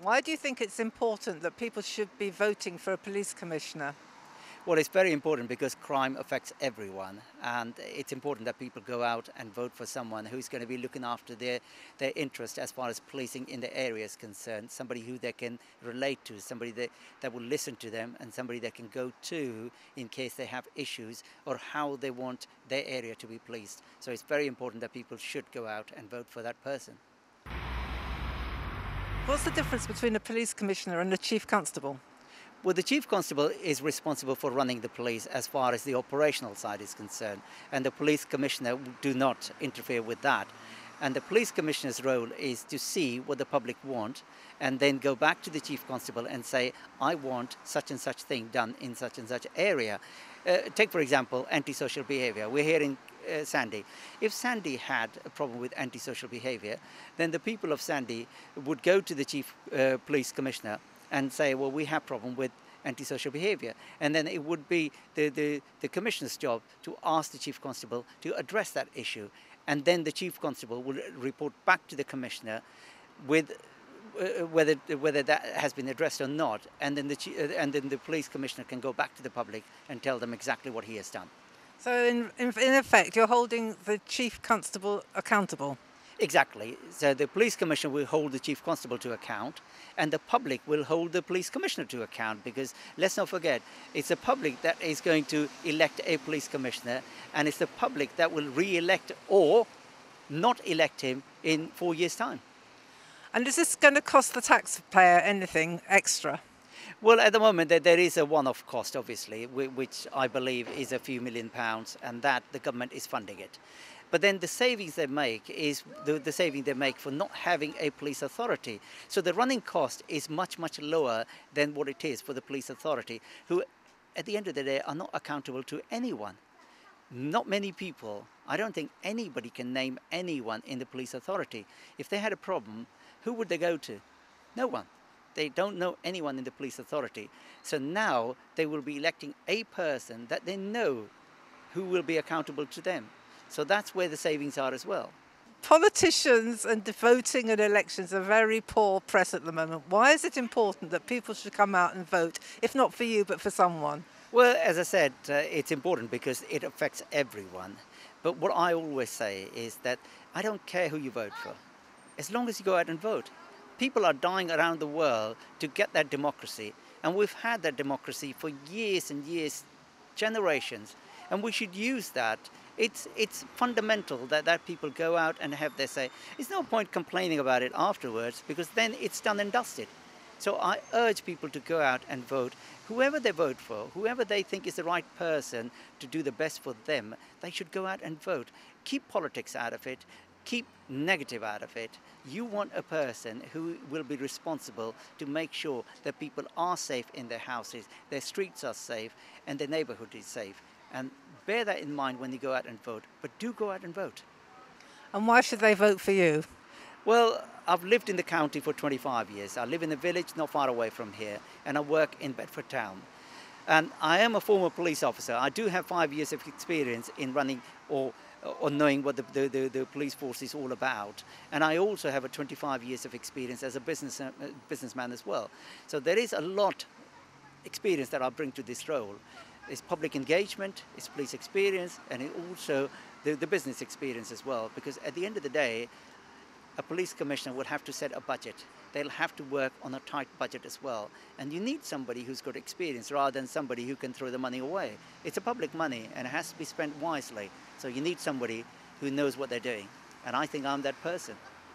Why do you think it's important that people should be voting for a police commissioner? Well, it's very important because crime affects everyone, and it's important that people go out and vote for someone who's going to be looking after their interest as far as policing in the area is concerned, somebody who they can relate to, somebody that will listen to them, and somebody they can go to in case they have issues or how they want their area to be policed. So it's very important that people should go out and vote for that person. What's the difference between a police commissioner and a chief constable? Well, the Chief Constable is responsible for running the police as far as the operational side is concerned, and the Police Commissioner do not interfere with that. And the Police Commissioner's role is to see what the public want and then go back to the Chief Constable and say, I want such and such thing done in such and such area. Take, for example, antisocial behaviour. We're here in Sandy. If Sandy had a problem with antisocial behaviour, then the people of Sandy would go to the Chief Police Commissioner and say, well, we have a problem with antisocial behaviour. And then it would be the Commissioner's job to ask the Chief Constable to address that issue. And then the Chief Constable will report back to the Commissioner with whether that has been addressed or not. And then the Police Commissioner can go back to the public and tell them exactly what he has done. So in effect, you're holding the chief constable accountable. Exactly. So the Police Commissioner will hold the Chief Constable to account, and the public will hold the Police Commissioner to account, because let's not forget, it's the public that is going to elect a Police Commissioner, and it's the public that will re-elect or not elect him in 4 years' time. And is this going to cost the taxpayer anything extra? Well, at the moment, there is a one-off cost, obviously, which I believe is a few £1,000,000, and that the government is funding it. But then the savings they make is the saving they make for not having a police authority. So the running cost is much, much lower than what it is for the police authority, who at the end of the day are not accountable to anyone. Not many people. I don't think anybody can name anyone in the police authority. If they had a problem, who would they go to? No one. They don't know anyone in the police authority. So now they will be electing a person that they know who will be accountable to them. So that's where the savings are as well. Politicians and voting and elections are very poor press at the moment. Why is it important that people should come out and vote, if not for you, but for someone? Well, as I said, it's important because it affects everyone. But what I always say is that I don't care who you vote for, as long as you go out and vote. People are dying around the world to get that democracy. And we've had that democracy for years and years, generations. And we should use that. It's fundamental that people go out and have their say. There's no point complaining about it afterwards, because then it's done and dusted. So I urge people to go out and vote. Whoever they vote for, whoever they think is the right person to do the best for them, they should go out and vote. Keep politics out of it. Keep negative out of it. You want a person who will be responsible to make sure that people are safe in their houses, their streets are safe, and their neighborhood is safe. And bear that in mind when you go out and vote. But do go out and vote. And why should they vote for you? Well, I've lived in the county for 25 years. I live in a village not far away from here, and I work in Bedford town. And I am a former police officer. I do have 5 years of experience in running or knowing what the police force is all about. And I also have a 25 years of experience as a businessman as well. So there is a lot experience that I bring to this role. It's public engagement, it's police experience, and it also the business experience as well. Because at the end of the day, a police commissioner will have to set a budget. They'll have to work on a tight budget as well. And you need somebody who's got experience rather than somebody who can throw the money away. It's a public money and it has to be spent wisely. So you need somebody who knows what they're doing. And I think I'm that person.